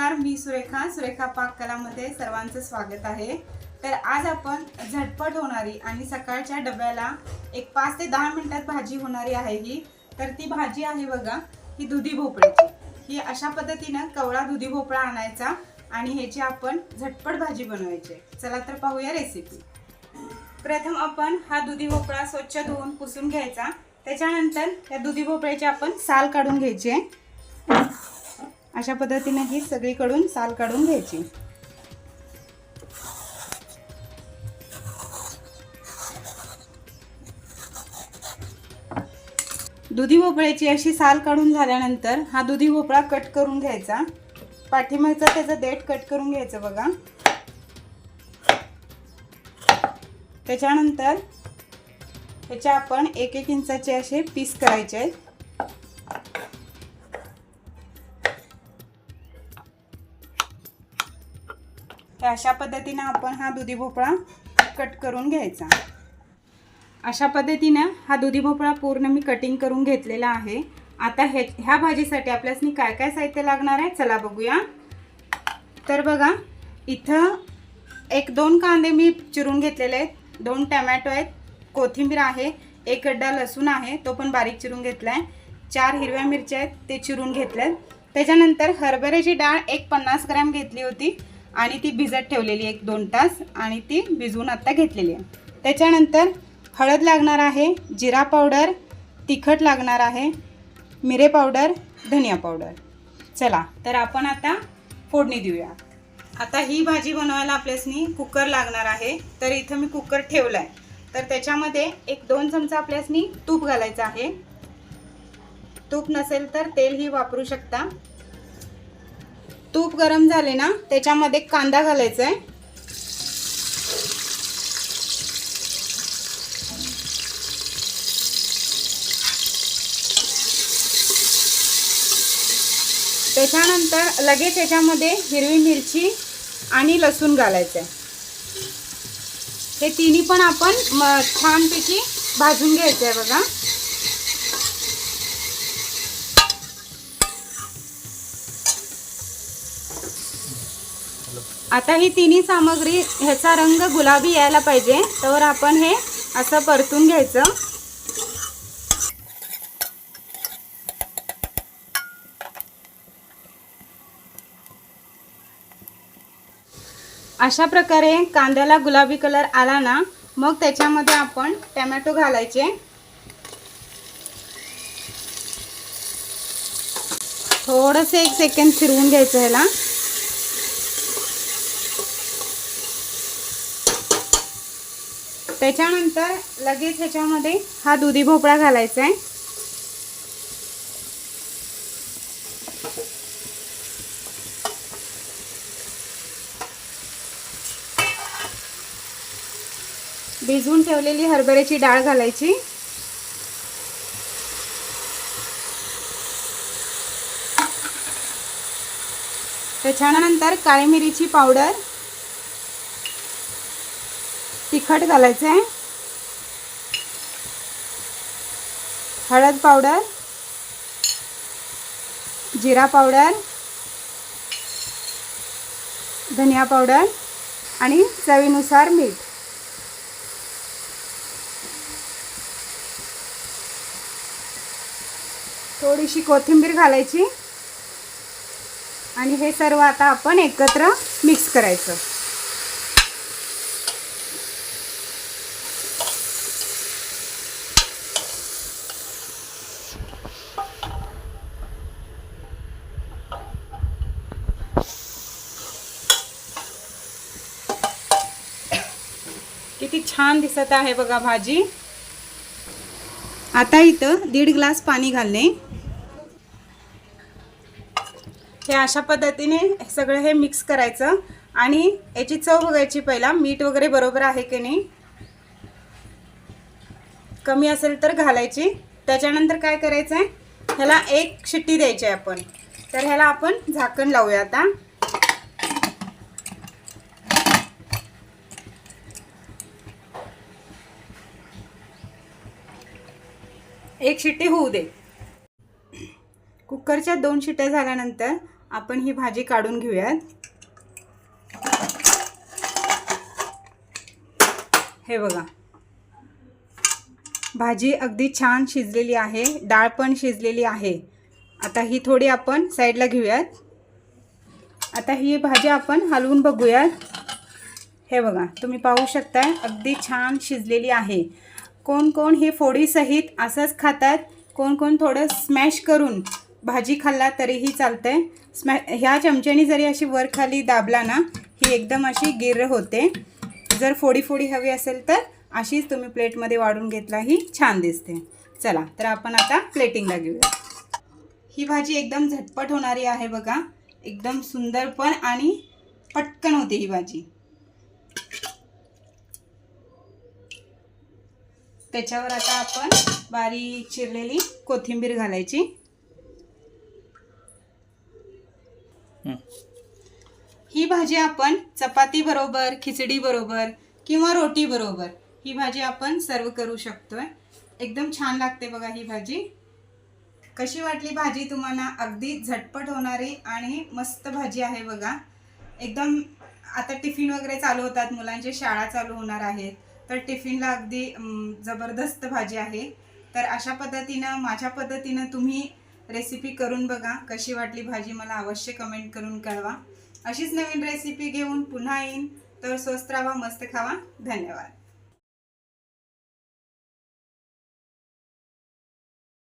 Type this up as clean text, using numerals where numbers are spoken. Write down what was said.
नमस्कार, मी सुरेखा पाककलामध्ये सर्वांचं स्वागत आहे। तर आज आपण झटपट होणारी आणि सकाळच्या डब्याला एक 5 ते 10 मिनिटात भाजी होणारी आहे ही। तर ती भाजी आहे बघा, ही दुधी भोपळ्याची। ही अशा पद्धतीने कवळा दुधी भोपळा आणायचा आणि ह्याची आपण झटपट भाजी बनवायची। चला तर पाहूया रेसिपी। प्रथम आपण हा दुधी भोपळा स्वच्छ धुवून पुसून घ्यायचा। त्याच्यानंतर या दुधी भोपळ्याची आपण साल काढून घ्यायची। अशा पद्धतीने ही सगळीकडून साल काढून घ्यायची। दुधी भोपळ्याची अशी साल काढून झाल्यानंतर हा दुधी भोपळा कट करून घ्यायचा। पाठीमागचा त्याचा देठ कट करून घ्यायचं बघा। त्याच्यानंतर ह्याचे आपण 1-1 इंचाचे असे पीस करायचे आहेत। अशा पद्धतीने आपण हा दुधी भोपळा कट करून घ्यायचा। अशा पद्धतीने हा दुधी भोपळा पूर्ण मी कटिंग करून घेतलेला आहे। आता ह्या भाजीसाठी आपल्याला काय काय साहित्य लागणार आहे चला बघूया। तर बघा, इथं 1-2 कांदे मी चिरून घेतलेले आहेत, 2 टोमॅटो आहेत, कोथिंबीर आहे, 1 गड्डा लसूण आहे तो पण बारीक चिरून घेतलाय, 4 हिरव्या मिरच्या आहेत ते चिरून घेतल्यात। त्याच्यानंतर हरभऱ्याची डाळ 50 ग्रॅम घेतली होती आणि ती भिजत ठेवलेली 1-2 तास आणि ती भिजवून आता घेतलेली आहे। त्याच्यानंतर हळद लागणार आहे, जिरा पावडर, तिखट लागणार आहे, मिरे पावडर, धनिया पावडर। चला तर आपण आता फोडणी देऊया। आता ही भाजी बनवायला आपल्यासनी कुकर लागणार आहे। तर इथं मी कुकर ठेवलाय। तर त्याच्यामध्ये 1-2 चमचा आपल्यासनी तूप घालायचं आहे। तूप नसेल तर तेलही वापरू शकता। तूप गरम झाले ना, त्याच्यामध्ये कांदा घालायचा आहे। त्याच्यानंतर लगेच याच्यामध्ये हिरवी मिरची आणि लसूण घालायचं आहे। हे तिन्ही पण आपण छानपैकी भाजून घ्यायचं आहे बघा। आता ही तिन्ही सामग्री ह्याचा रंग गुलाबी यायला पाहिजे तर आपण हे असं परतून घ्यायचं। अशा प्रकारे कांद्याला गुलाबी कलर आला ना, मग त्याच्यामध्ये आपण टोमॅटो घालायचे। थोडंसं 1 सेकंद फिरवून घ्यायचं ह्याला। त्याच्यानंतर लगेच ह्याच्यामध्ये हा दुधी भोपळा घालायचा आहे। भिजवून ठेवलेली हरभऱ्याची डाळ घालायची। त्याच्यानंतर काळी मिरीची पावडर, तिखट घालायचं आहे, हळद पावडर, जिरा पावडर, धनिया पावडर आणि चवीनुसार मीठ। थोडीशी कोथिंबीर घालायची आणि हे सर्व आता आपण एकत्र मिक्स करायचं। किती छान दिसत आहे बघा भाजी। आता इथं 1.5 ग्लास पाणी घालणे। हे अशा पद्धतीने सगळं हे मिक्स करायचं आणि याची चव बघायची। पहिला मीठ वगैरे बरोबर आहे की नाही, कमी असेल तर घालायची। त्याच्यानंतर काय करायचं आहे, ह्याला 1 शिट्टी द्यायची आहे आपण। तर ह्याला आपण झाकण लावूया आता। 1 शिट्टी होऊ दे। कुकरच्या 2 शिट्ट्या झाल्यानंतर आपण ही भाजी काढून घेऊयात। हे बघा, भाजी अगदी छान शिजलेली आहे, डाळ पण शिजलेली आहे। आता ही थोडी आपण साईडला घेऊयात। आता ही भाजी आपण हलवून बघूयात। हे बघा, तुम्ही पाहू शकता अगदी छान शिजलेली आहे। कोण कोण हे फोडी सहित असंच खातात, कोण कोण थोडं स्मॅश करून भाजी खाल्ला तरीही चालतंय। ह्या चमच्याने जरी अशी वर खाली दाबला ना, ही एकदम अशी गिर्र होते। जर फोडी फोडी हवी असेल तर अशीच तुम्ही प्लेटमध्ये वाढून घेतला ही छान दिसते। चला तर आपण आता प्लेटिंगला घेऊया। ही भाजी एकदम झटपट होणारी आहे बघा, एकदम सुंदर पण आणि पटकन होते ही भाजी। त्याच्यावर आता आपण बारीक चिरलेली कोथिंबीर घालायची। ही भाजी आपण चपाती बरोबर, खिचडी बरोबर किंवा रोटी बरोबर ही भाजी आपण सर्व करू शकतोय। एकदम छान लागते बघा ही भाजी। कशी वाटली भाजी तुम्हाला? अगदी झटपट होणारी आणि मस्त भाजी आहे बघा। एकदम आता टिफिन वगैरे चालू होतात, मुलांची शाळा चालू होणार आहेत, तर टिफिनला अगदी जबरदस्त भाजी आहे। तर अशा पद्धतीनं माझ्या पद्धतीनं तुम्ही रेसिपी करून बघा। कशी वाटली भाजी मला अवश्य कमेंट करून कळवा। अशीच नवीन रेसिपी घेऊन पुन्हा येईन, तर स्वस्त राहा, मस्त खावा। धन्यवाद।